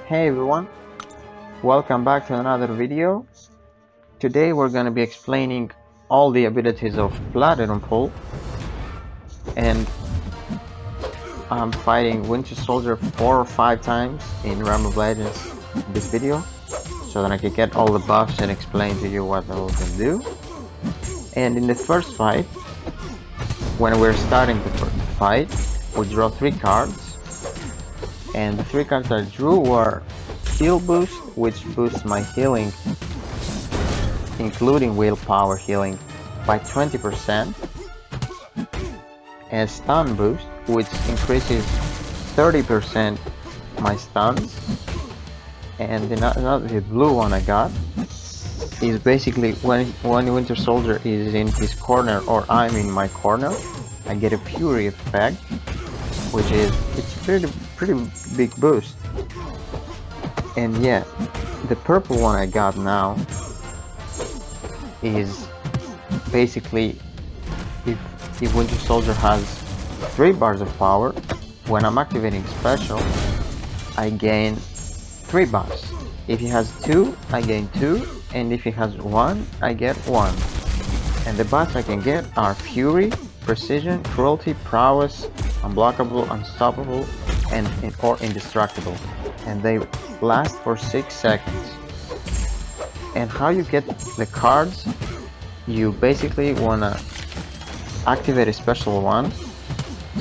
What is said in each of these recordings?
Hey everyone, welcome back to another video. Today we're going to be explaining all the abilities of Platinumpool, and I'm fighting Winter Soldier 4 or 5 times in Realm of Legends in this video, so that I can get all the buffs and explain to you what all can do. And in the first fight, when we're starting the fight, we draw 3 cards, and the 3 cards I drew were Heal Boost, which boosts my healing, including willpower healing, by 20%, and Stun Boost, which increases 30% my stuns. And the blue one I got is basically when Winter Soldier is in his corner or I'm in my corner, I get a Fury effect, which is pretty big boost. And yeah, the purple one I got now is basically if Winter Soldier has 3 bars of power, when I'm activating special, I gain 3 buffs. If he has 2, I gain 2, and if he has 1, I get 1. And the buffs I can get are Fury, Precision, Cruelty, Prowess, Unblockable, Unstoppable, or Indestructible. And they last for 6 seconds. And how you get the cards, you basically wanna activate a special one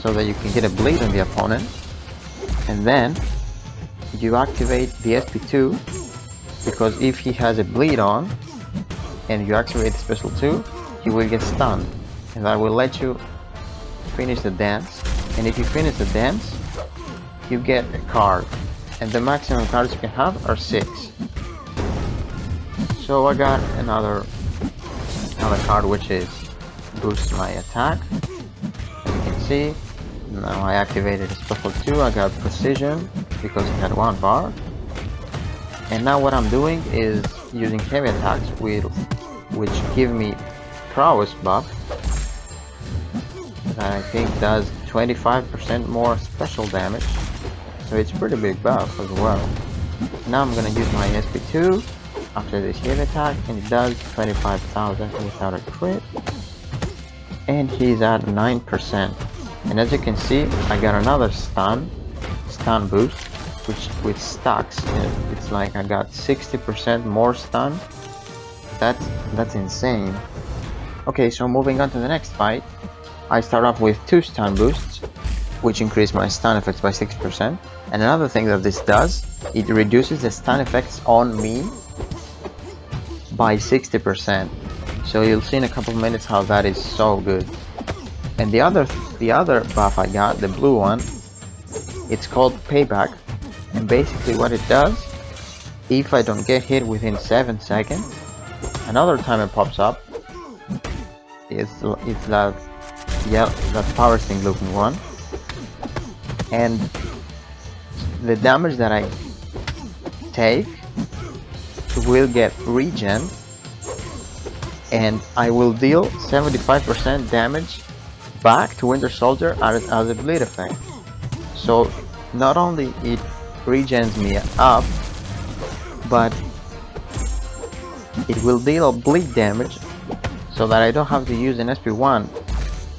so that you can get a bleed on the opponent, and then you activate the SP2, because if he has a bleed on and you activate the special 2, he will get stunned, and that will let you finish the dance. And if you finish the dance, you get a card, and the maximum cards you can have are 6. So I got another card, which is boost my attack. As you can see, now I activated a special 2. I got Precision because he had 1 bar. And now what I'm doing is using heavy attacks which give me Prowess buff that I think does 25% more special damage. So it's pretty big buff as well. Now I'm gonna use my SP2 after this heavy attack, and it does 25,000 without a crit. And he's at 9%. And as you can see, I got another stun boost, which stacks. It's like I got 60% more stun. That's insane. Okay, so moving on to the next fight, I start off with 2 stun boosts, which increase my stun effects by 6%. And another thing that this does, it reduces the stun effects on me by 60%. So you'll see in a couple of minutes how that is so good. And the other buff I got, the blue one, it's called Payback. And basically what it does, if I don't get hit within 7 seconds, another timer pops up. It's that power sting looking one, and the damage that I take will get regen, and I will deal 75% damage back to Winter Soldier as a bleed effect. So not only it regens me up, but it will deal bleed damage so that I don't have to use an SP1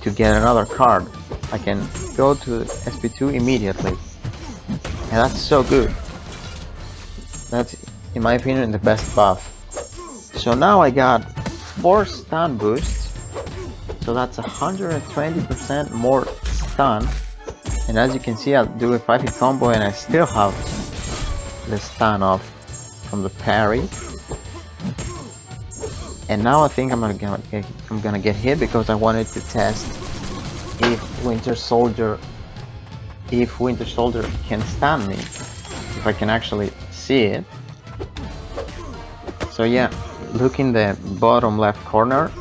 to get another card. I can go to SP2 immediately, and that's so good. That's, in my opinion, the best buff. So now I got 4 stun boosts, so that's 120% more stun. And as you can see, I'll do a 5-hit combo and I still have the stun off from the parry. And now I think I'm gonna get hit, because I wanted to test if Winter Soldier can stun me, if I can actually see it. So yeah, look in the bottom left corner.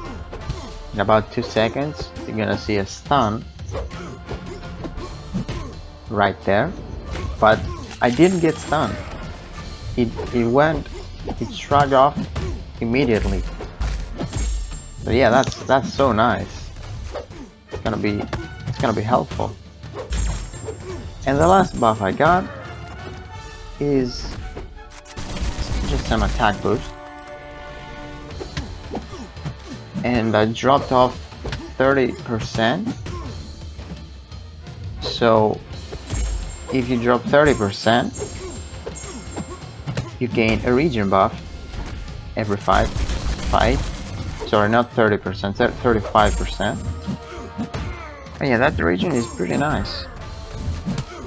In about 2 seconds, you're gonna see a stun right there, but I didn't get stunned. It shrugged off immediately. So yeah, that's so nice. It's gonna be helpful. And the last buff I got is just some attack boost, and I dropped off 30%. So if you drop 30%, you gain a regen buff every 5 fight. Sorry, not 30%, 35%. But yeah, that regen is pretty nice.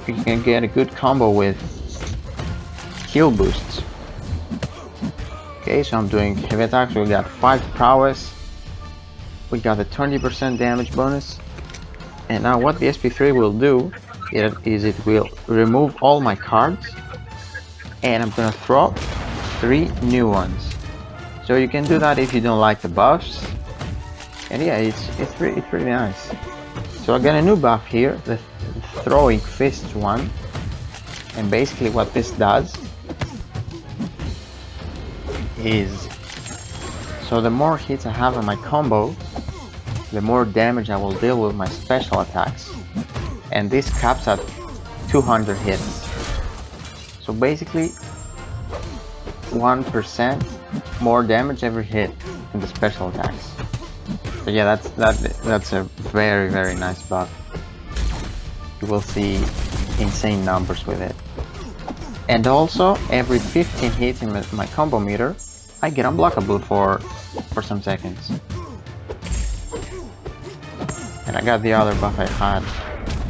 You can get a good combo with heal boosts. Okay, so I'm doing heavy attacks. We got 5 prowess. We got a 20% damage bonus. And now what the SP3 will do is it will remove all my cards, and I'm gonna throw 3 new ones. So you can do that if you don't like the buffs. And yeah, it's pretty nice. So I got a new buff here, the throwing fist one. And basically what this does is, so the more hits I have on my combo, the more damage I will deal with my special attacks. And this caps at 200 hits. So basically 1% more damage every hit in the special attacks. So yeah, that's a very nice buff. You will see insane numbers with it. And also every 15 hits in my combo meter, I get unblockable for some seconds. And I got the other buff I had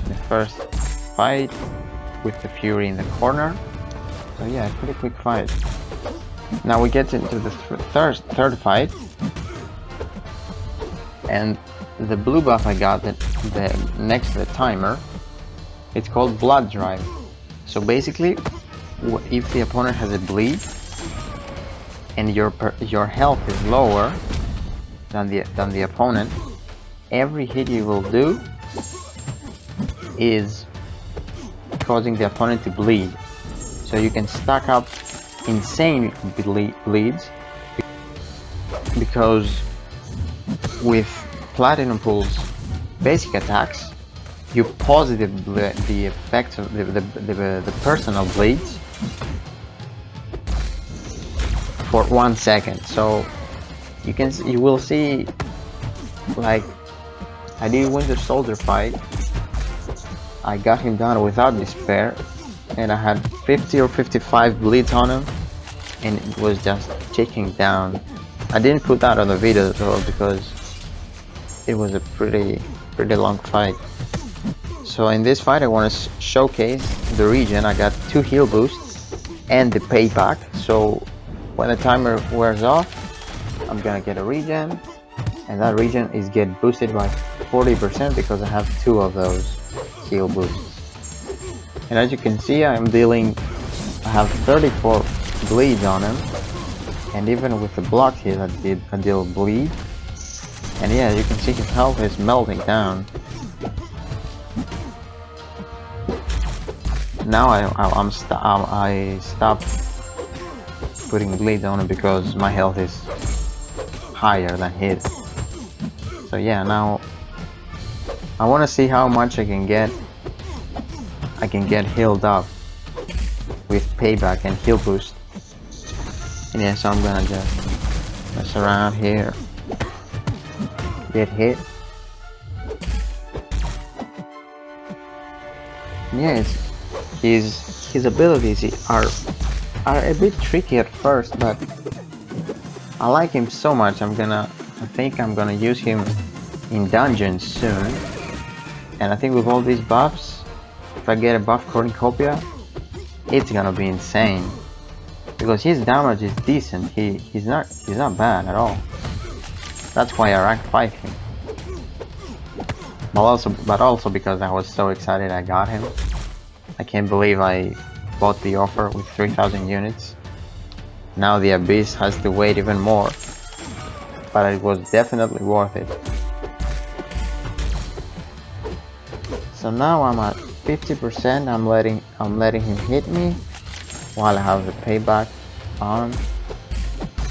in the first fight with the Fury in the corner. So yeah, pretty quick fight. Now we get into the third fight, and the blue buff I got the next to the timer, it's called Blood Drive. So basically, if the opponent has a bleed and your health is lower than the opponent, every hit you will do is causing the opponent to bleed. So you can stack up insane bleeds, because with Platinumpool's basic attacks, you positive the effects of the personal bleeds for 1 second. So you will see, like, I did Winter Soldier fight, I got him down without despair, and I had 50 or 55 bleeds on him, and it was just ticking down. I didn't put that on the video though, because it was a pretty long fight. So in this fight I want to showcase the regen. I got 2 heal boosts and the payback, so when the timer wears off, I'm gonna get a regen, and that regen is get boosted by 40% because I have 2 of those heal boosts. And as you can see, I have 34 bleeds on him, and even with the block hit I deal bleed. And yeah, you can see his health is melting down. Now I stopped putting bleeds on him because my health is higher than his. So yeah, now I want to see how much I can get healed up with payback and heal boost. And yeah, so I'm gonna just mess around here, get hit. Yeah, his abilities are a bit tricky at first, but I like him so much. I think I'm gonna use him in dungeons soon. And I think with all these buffs, if I get a buff cornucopia, it's gonna be insane, because his damage is decent. He's not bad at all. That's why I rank 5 him. But also because I was so excited I got him. I can't believe I bought the offer with 3,000 units. Now the Abyss has to wait even more, but it was definitely worth it. So now I'm at 50%. I'm letting him hit me while I have the payback on.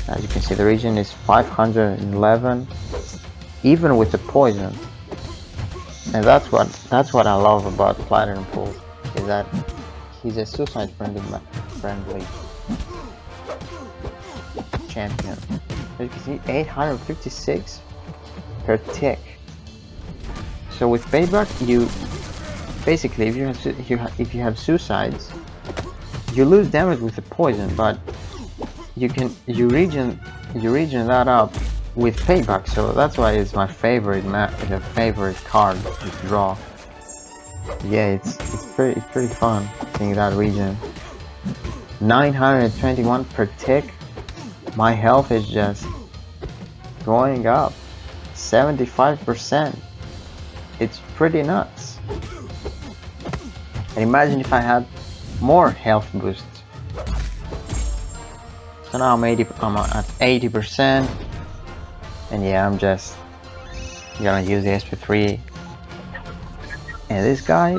As you can see, the regen is 511, even with the poison. And that's what I love about Platinumpool, is that he's a suicide friendly friendly champion. As you can see, 856 per tick. So with payback, you basically, if you have suicides, you lose damage with the poison, but you regen that up with payback. So that's why it's my favorite favorite card to draw. Yeah, it's pretty fun seeing that regen. 921 per tick. My health is just going up 75%. It's pretty nuts. And imagine if I had more health boosts. So now I'm at 80%. And yeah, I'm just gonna use the SP3. And this guy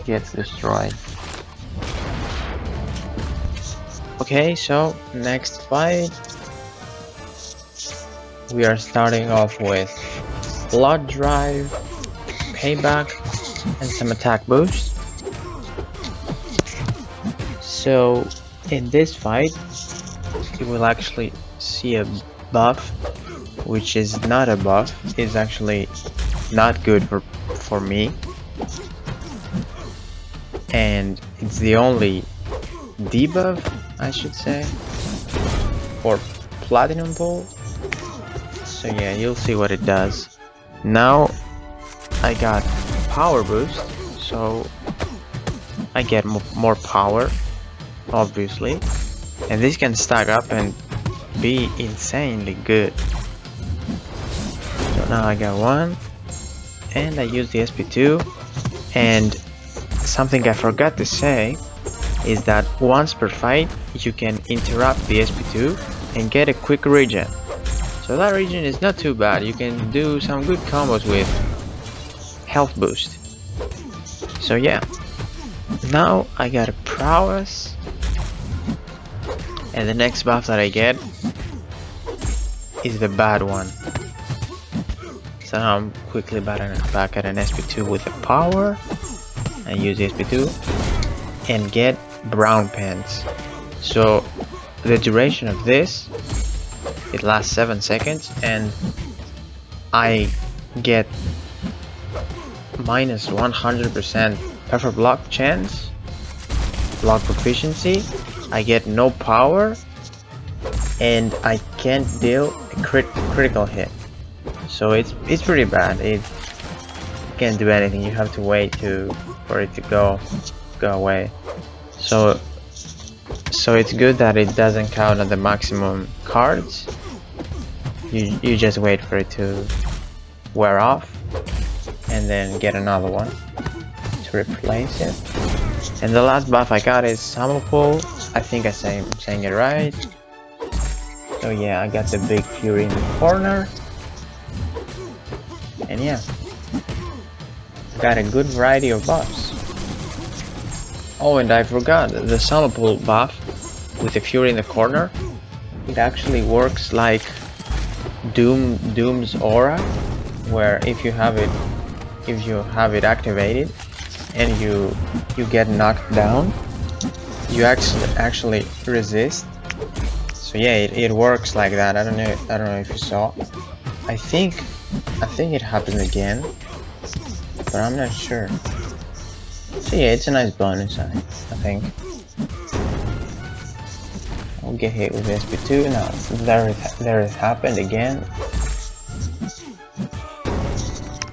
gets destroyed. Okay, so next fight, we are starting off with blood drive, payback, and some attack boost. So in this fight, you will actually see a buff, which is not a buff. It's actually not good for me, and it's the only debuff, I should say, for Platinumpool. So yeah, you'll see what it does. Now I got power boost, so I get more power, obviously, and this can stack up and be insanely good. So now I got one, and I use the SP2, and something I forgot to say is that once per fight you can interrupt the SP2 and get a quick regen. So that regen is not too bad. You can do some good combos with health boost. So yeah, now I got a prowess, and the next buff that I get is the bad one. So now I'm quickly back at an SP2 with the power. I use the SP2 and get brown pants. So the duration of this, it lasts 7 seconds, and I get minus 100% perfect block chance, block proficiency. I get no power, and I can't deal a critical hit. So it's pretty bad. It can't do anything. You have to wait for it to go away. So it's good that it doesn't count on the maximum cards. You just wait for it to wear off and then get another one to replace it. And the last buff I got is Platinumpool. I think I'm saying it right. So yeah, I got the big fury in the corner. And yeah, got a good variety of buffs. Oh, and I forgot, the Platinumpool buff with the fury in the corner, it actually works like Doom's aura, where if you have it activated and you get knocked down, you actually resist. So yeah, it works like that. I don't know if you saw. I think it happened again, but I'm not sure. So yeah, it's a nice bonus, I think. I'll get hit with SP2 now. There it happened again.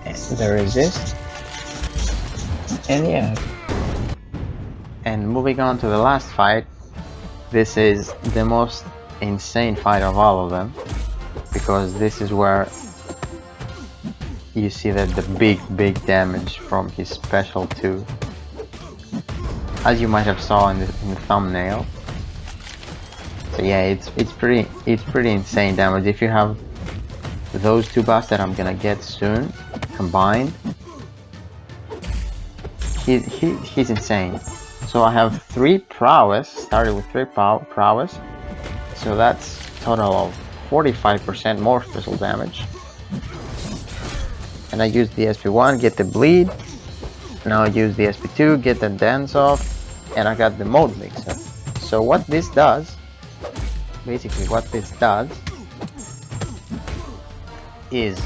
And the resist. And yeah. And moving on to the last fight, this is the most insane fight of all of them, because this is where you see that the big damage from his special 2, as you might have saw in the thumbnail. So yeah, it's pretty insane damage. If you have those 2 buffs that I'm gonna get soon combined, he's insane. So I have 3 prowess, started with 3 prowess, so that's total of 45% more special damage. And I use the SP1, get the bleed. Now I use the SP2, get the dance off. and I got the mode mixer. So what this does, basically what this does is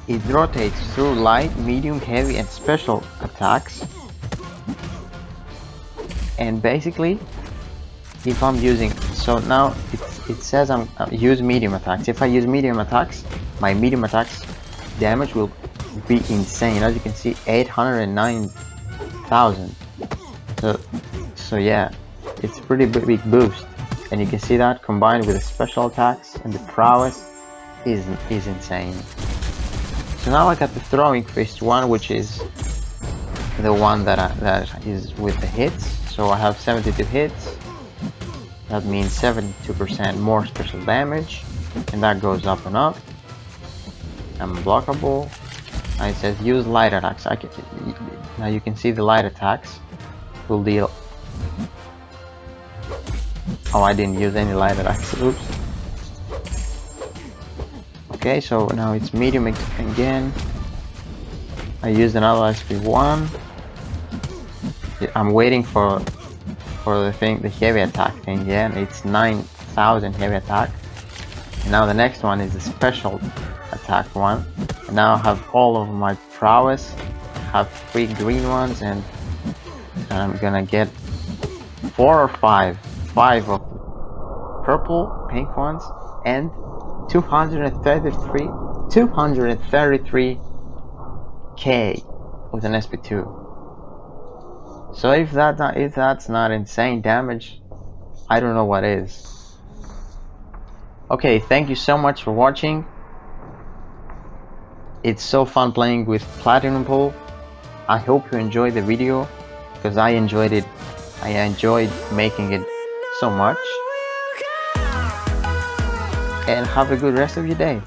it rotates through light, medium, heavy and special attacks. And basically if I'm using, so now it says I'm use medium attacks. If I use medium attacks, my medium attacks damage will be insane. As you can see, 809,000. So yeah, it's a pretty big boost, and you can see that combined with the special attacks and the prowess is insane. So now I got the throwing fist one, which is the one that is with the hits. So I have 72 hits. That means 72% more special damage, and that goes up and up. Unblockable. And it says use light attacks. Now you can see the light attacks will deal. Oh, I didn't use any light attacks. Oops. Okay, so now it's medium again. I used another SP1. I'm waiting for the thing, the heavy attack thing. Yeah, and it's 9,000 heavy attack. And now the next one is the special attack one. And now I have all of my prowess. I have 3 green ones, and I'm gonna get 4 or 5 of purple, pink ones, and 233k with an SP2. So if that's not insane damage, I don't know what is. Okay, thank you so much for watching. It's so fun playing with Platinumpool. I hope you enjoyed the video, because I enjoyed it. I enjoyed making it so much. And have a good rest of your day.